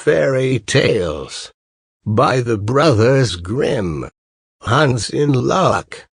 Fairy Tales by the Brothers Grimm. Hans in Luck.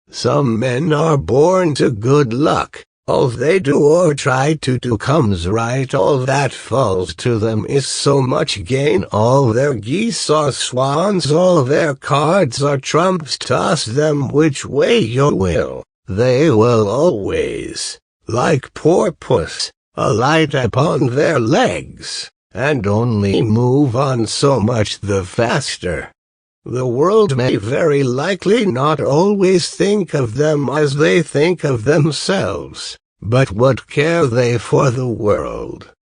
Some men are born to good luck. All they do or try to do comes right. All that falls to them is so much gain. All their geese are swans, all their cards are trumps. Toss them which way you will, they will always, like poor puss, alight upon their legs, and only move on so much the faster. The world may very likely not always think of them as they think of themselves, but what care they for the world?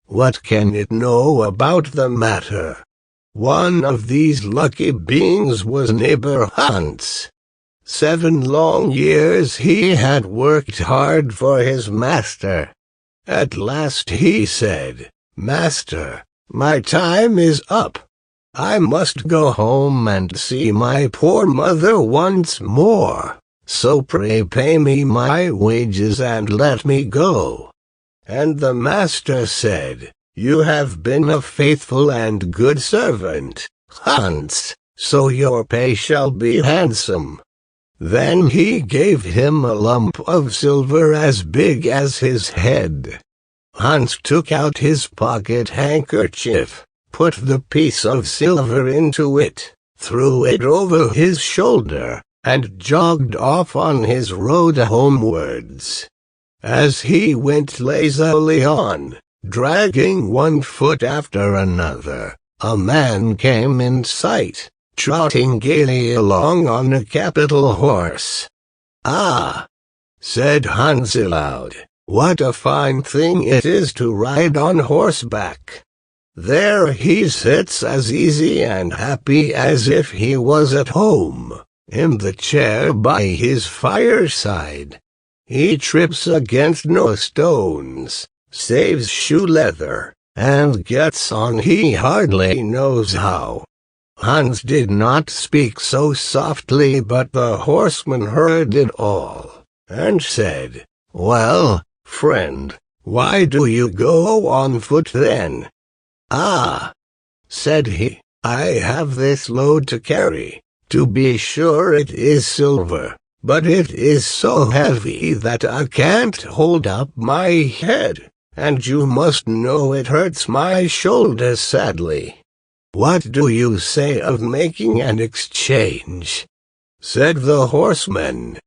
What can it know about the matter? One of these lucky beings was neighbor Hans. 7 long years he had worked hard for his master. At last he said, "Master, my time is up. I must go home and see my poor mother once more, so pray pay me my wages and let me go." And the master said, "You have been a faithful and good servant, Hans, so your pay shall be handsome." Then he gave him a lump of silver as big as his head. Hans took out his pocket handkerchief, put the piece of silver into it, threw it over his shoulder, and jogged off on his road homewards. As he went lazily on, dragging one foot after another, a man came in sight, trotting gaily along on a capital horse. "Ah," said Hans aloud, "what a fine thing it is to ride on horseback! There he sits as easy and happy as if he was at home, in the chair by his fireside. He trips against no stones, saves shoe leather, and gets on he hardly knows how." Hans did not speak so softly, but the horseman heard it all, and said, "Well, friend, why do you go on foot then?" "Ah," said he, "I have this load to carry. To be sure it is silver, but it is so heavy that I can't hold up my head, and you must know it hurts my shoulders sadly. What do you say of making an exchange?" Said the horseman,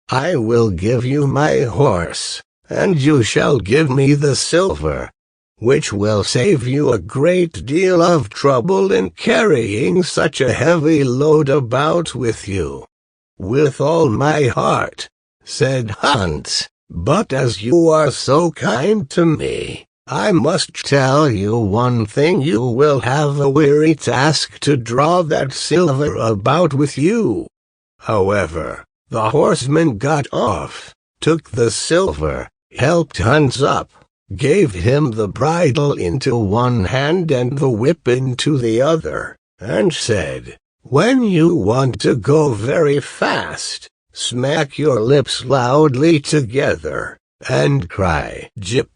"I will give you my horse, and you shall give me the silver, which will save you a great deal of trouble in carrying such a heavy load about with you." "With all my heart," said Hans, "but as you are so kind to me, I must tell you one thing. You will have a weary task to draw that silver about with you." However, the horseman got off, took the silver, helped Hans up, gave him the bridle into one hand and the whip into the other, and said, "When you want to go very fast, smack your lips loudly together, and cry 'Jip.'"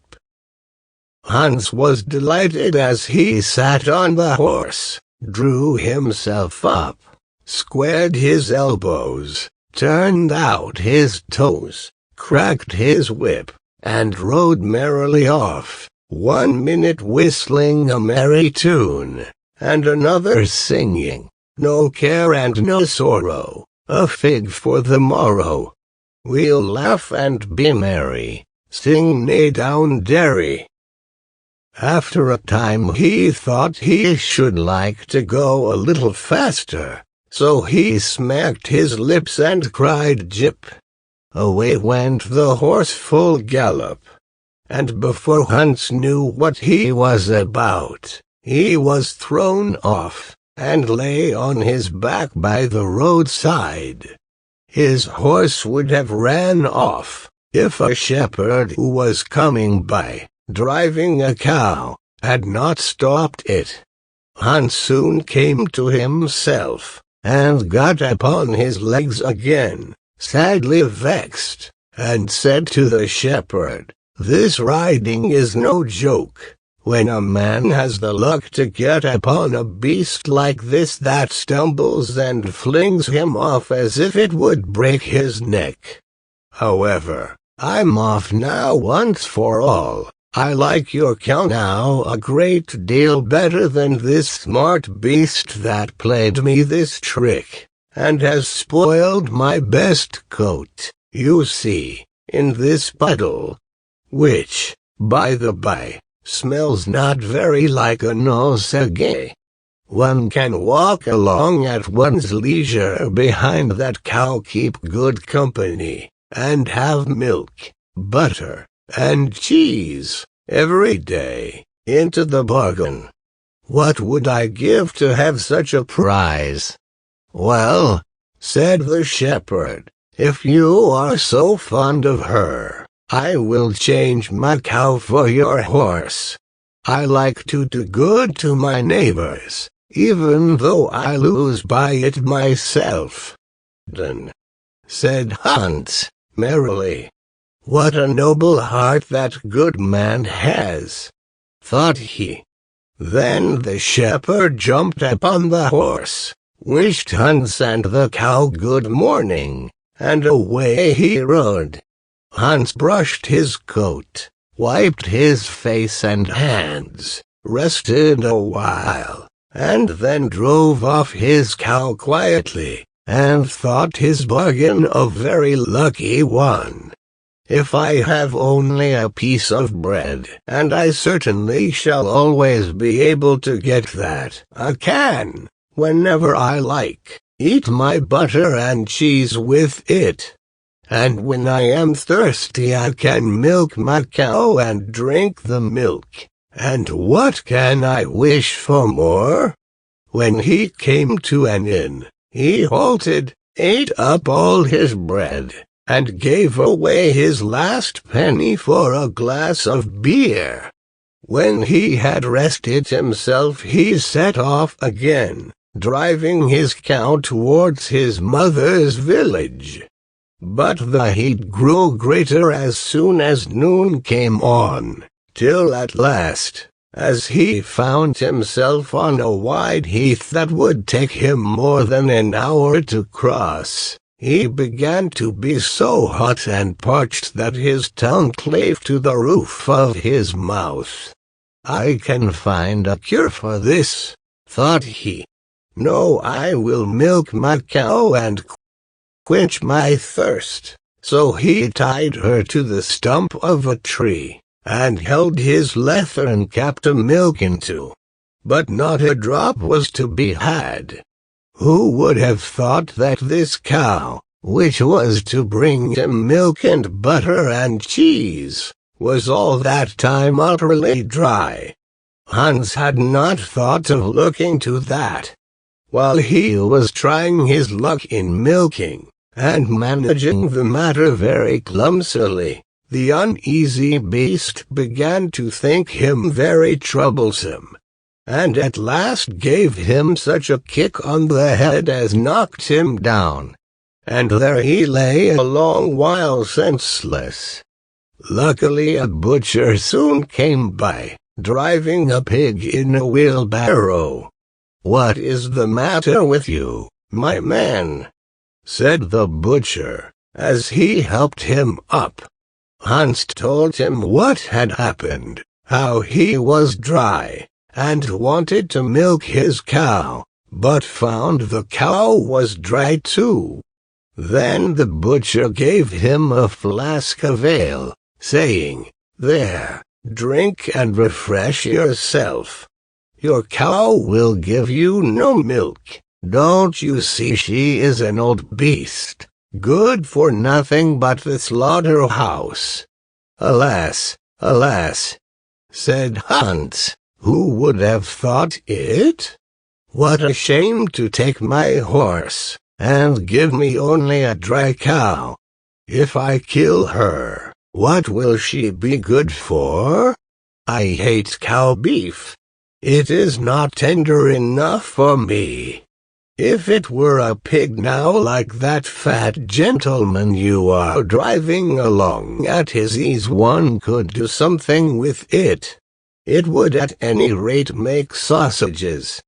Hans was delighted as he sat on the horse, drew himself up, squared his elbows, turned out his toes, cracked his whip, and rode merrily off, 1 minute whistling a merry tune, and another singing, "No care and no sorrow, a fig for the morrow. We'll laugh and be merry, sing nae down derry." After a time he thought he should like to go a little faster, so he smacked his lips and cried "Jip." Away went the horse full gallop, and before Hans knew what he was about, he was thrown off, and lay on his back by the roadside. His horse would have ran off, if a shepherd who was coming by, driving a cow, had not stopped it. Hans soon came to himself, and got upon his legs again, sadly vexed, and said to the shepherd, "This riding is no joke. When a man has the luck to get upon a beast like this that stumbles and flings him off as if it would break his neck. However, I'm off now once for all. I like your cow now a great deal better than this smart beast that played me this trick, and has spoiled my best coat, you see, in this puddle, which, by the by, smells not very like a nosegay. One can walk along at one's leisure behind that cow, keep good company, and have milk, butter, and cheese, every day, into the bargain. What would I give to have such a prize? Well, said the shepherd, if you are so fond of her, I will change my cow for your horse. I like to do good to my neighbors, even though I lose by it myself. Then, said Hans, merrily. What a noble heart that good man has, thought he. Then the shepherd jumped upon the horse, wished Hans and the cow good morning, and away he rode. Hans brushed his coat, wiped his face and hands, rested a while, and then drove off his cow quietly, and thought his bargain a very lucky one. If I have only a piece of bread, and I certainly shall always be able to get that, I can, whenever I like, eat my butter and cheese with it. And when I am thirsty I can milk my cow and drink the milk, and what can I wish for more? When he came to an inn, he halted, ate up all his bread, and gave away his last penny for a glass of beer. When he had rested himself he set off again, driving his cow towards his mother's village. But the heat grew greater as soon as noon came on, till at last, as he found himself on a wide heath that would take him more than an hour to cross, he began to be so hot and parched that his tongue clave to the roof of his mouth. I can find a cure for this, thought he. No, I will milk my cow and quench my thirst. So he tied her to the stump of a tree, and held his leathern cap to milk into. But not a drop was to be had. Who would have thought that this cow, which was to bring him milk and butter and cheese, was all that time utterly dry? Hans had not thought of looking to that. While he was trying his luck in milking, and managing the matter very clumsily, the uneasy beast began to think him very troublesome, and at last gave him such a kick on the head as knocked him down, and there he lay a long while senseless. Luckily a butcher soon came by, driving a pig in a wheelbarrow. "What is the matter with you, my man?" said the butcher, as he helped him up. Hans told him what had happened, how he was dry, and wanted to milk his cow, but found the cow was dry too. Then the butcher gave him a flask of ale, saying, "There, drink and refresh yourself. Your cow will give you no milk. Don't you see she is an old beast, good for nothing but the slaughterhouse?" "Alas, alas," said Hans, "who would have thought it? What a shame to take my horse, and give me only a dry cow. If I kill her, what will she be good for? I hate cow beef. It is not tender enough for me. If it were a pig now like that fat gentleman you are driving along at his ease, one could do something with it. It would at any rate make sausages.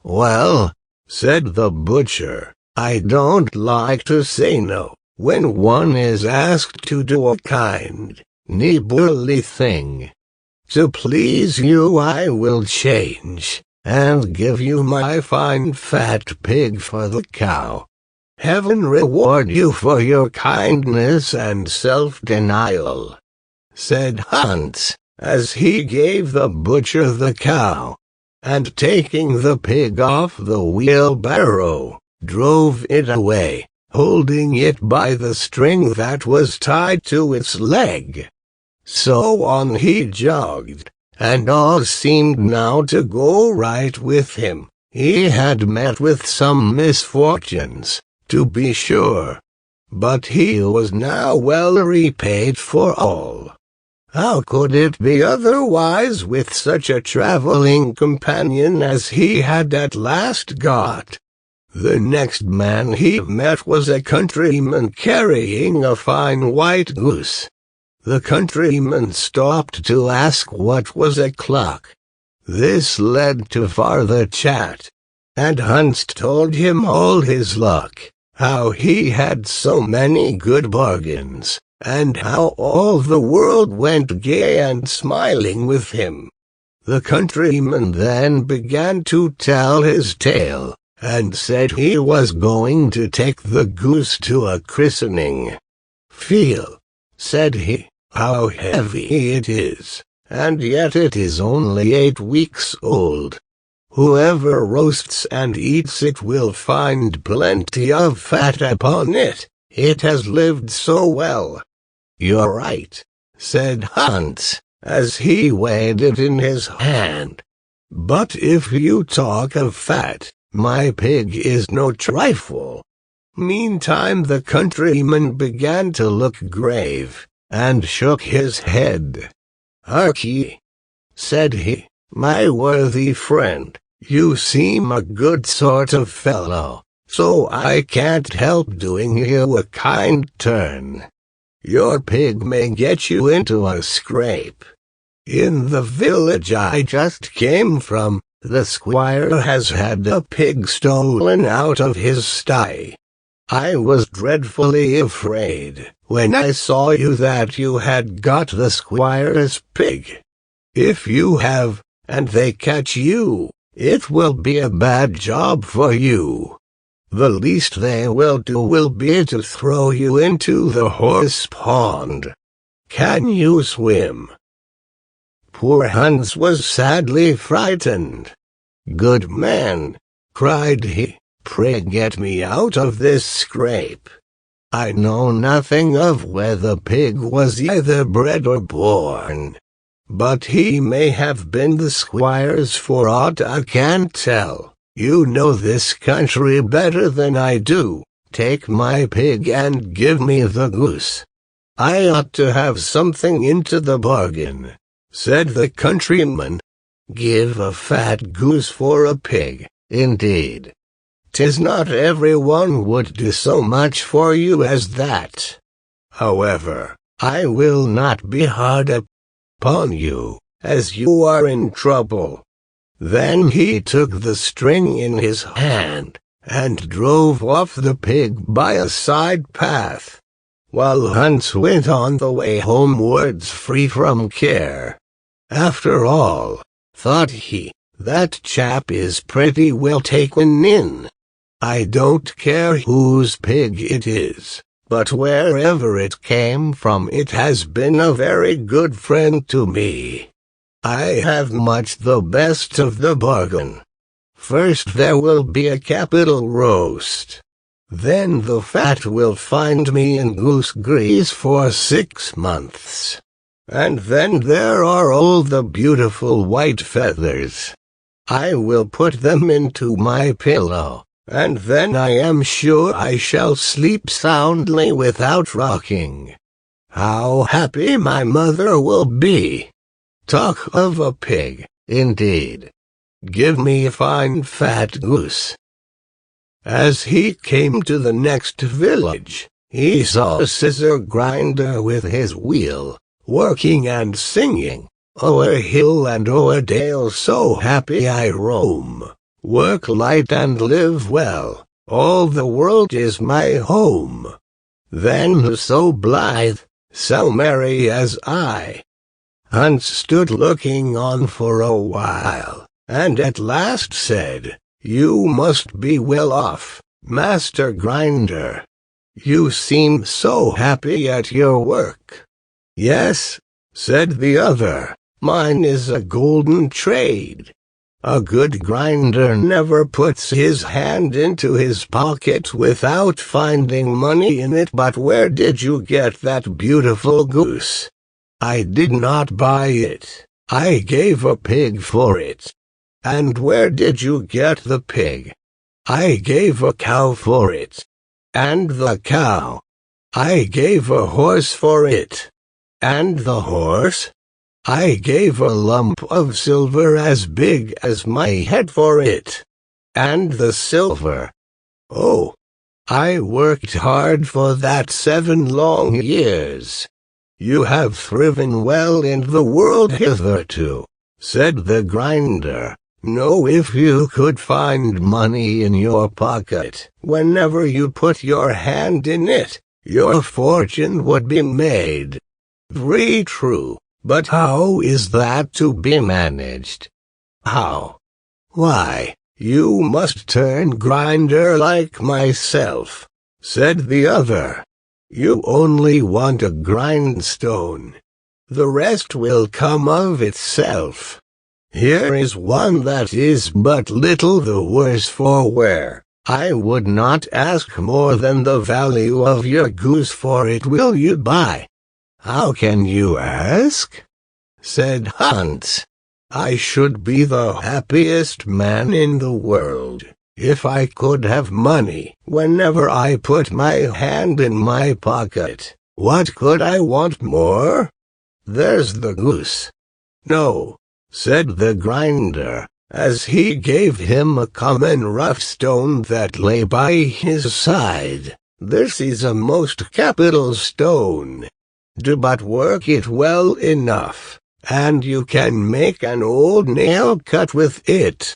Well, said the butcher, I don't like to say no when one is asked to do a kind, neighborly thing. To please you I will change, and give you my fine fat pig for the cow. Heaven reward you for your kindness and self-denial, said Hans, as he gave the butcher the cow, and taking the pig off the wheelbarrow, drove it away, holding it by the string that was tied to its leg. So on he jogged, and all seemed now to go right with him. He had met with some misfortunes, to be sure, but he was now well repaid for all. How could it be otherwise with such a traveling companion as he had at last got? The next man he met was a countryman carrying a fine white goose. The countryman stopped to ask what was o'clock. This led to farther chat, and Hans told him all his luck, how he had so many good bargains, and how all the world went gay and smiling with him. The countryman then began to tell his tale, and said he was going to take the goose to a christening. Feel, said he, how heavy it is, and yet it is only 8 weeks old. Whoever roasts and eats it will find plenty of fat upon it, it has lived so well. You're right, said Hans, as he weighed it in his hand. But if you talk of fat, my pig is no trifle. Meantime the countryman began to look grave, and shook his head. Hark ye, said he, my worthy friend, you seem a good sort of fellow, so I can't help doing you a kind turn. Your pig may get you into a scrape. In the village I just came from, the squire has had a pig stolen out of his sty. I was dreadfully afraid, when I saw you, that you had got the squire's pig. If you have, and they catch you, it will be a bad job for you. The least they will do will be to throw you into the horse pond. Can you swim? Poor Hans was sadly frightened. Good man, cried he, pray get me out of this scrape. I know nothing of where the pig was either bred or born, but he may have been the squire's for aught I can tell. You know this country better than I do. Take my pig and give me the goose. I ought to have something into the bargain, said the countryman. Give a fat goose for a pig, indeed. 'Tis not everyone would do so much for you as that. However, I will not be hard upon you, as you are in trouble. Then he took the string in his hand, and drove off the pig by a side path, while Hans went on the way homewards free from care. After all, thought he, that chap is pretty well taken in. I don't care whose pig it is, but wherever it came from it has been a very good friend to me. I have much the best of the bargain. First there will be a capital roast. Then the fat will find me in goose grease for 6 months. And then there are all the beautiful white feathers. I will put them into my pillow, and then I am sure I shall sleep soundly without rocking. How happy my mother will be! Talk of a pig, indeed. Give me a fine fat goose. As he came to the next village, he saw a scissor grinder with his wheel, working and singing, O'er hill and o'er dale so happy I roam, work light and live well, all the world is my home. Then who so blithe, so merry as I? Hans stood looking on for a while, and at last said, "You must be well off, Master Grinder. You seem so happy at your work." "Yes," said the other, "mine is a golden trade. A good grinder never puts his hand into his pocket without finding money in it." "But where did you get that beautiful goose?" "I did not buy it. I gave a pig for it." "And where did you get the pig?" "I gave a cow for it." "And the cow?" "I gave a horse for it." "And the horse?" "I gave a lump of silver as big as my head for it." "And the silver?" "Oh, I worked hard for that 7 long years." "You have thriven well in the world hitherto," said the grinder. "Know if you could find money in your pocket, whenever you put your hand in it, your fortune would be made." "Very true, but how is that to be managed?" "How? Why, you must turn grinder like myself," said the other. "You only want a grindstone. The rest will come of itself. Here is one that is but little the worse for wear. I would not ask more than the value of your goose for it. Will you buy?" "How can you ask?" said Hans. "I should be the happiest man in the world if I could have money whenever I put my hand in my pocket. What could I want more? There's the goose." "No," said the grinder, as he gave him a common rough stone that lay by his side. "This is a most capital stone. Do but work it well enough, and you can make an old nail cut with it."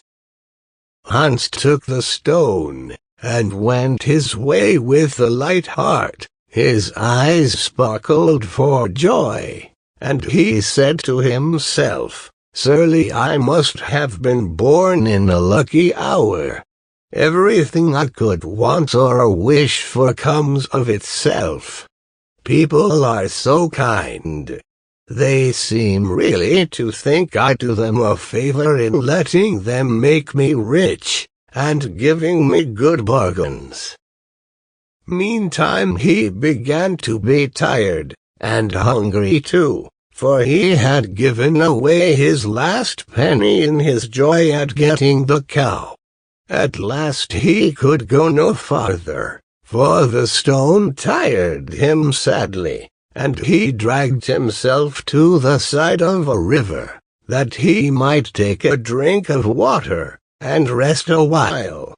Hans took the stone, and went his way with a light heart. His eyes sparkled for joy, and he said to himself, "Surely I must have been born in a lucky hour. Everything I could want or wish for comes of itself. People are so kind. They seem really to think I do them a favor in letting them make me rich, and giving me good bargains." Meantime he began to be tired, and hungry too, for he had given away his last penny in his joy at getting the cow. At last he could go no farther, for the stone tired him sadly, and he dragged himself to the side of a river, that he might take a drink of water, and rest a while.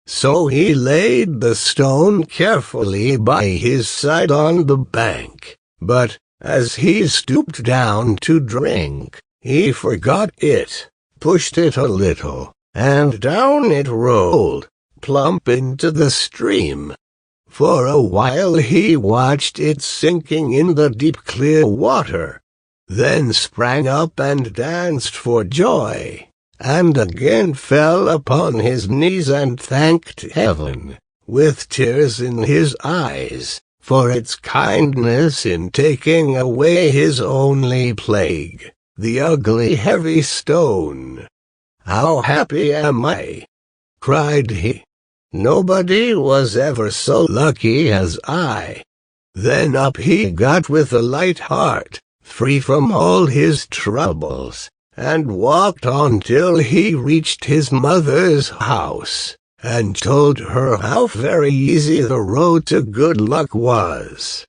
So he laid the stone carefully by his side on the bank, but, as he stooped down to drink, he forgot it, pushed it a little, and down it rolled, plump into the stream. For a while he watched it sinking in the deep clear water, then sprang up and danced for joy, and again fell upon his knees and thanked heaven, with tears in his eyes, for its kindness in taking away his only plague, the ugly heavy stone. "How happy am I!" cried he. "Nobody was ever so lucky as I." Then up he got with a light heart, free from all his troubles, and walked on till he reached his mother's house, and told her how very easy the road to good luck was.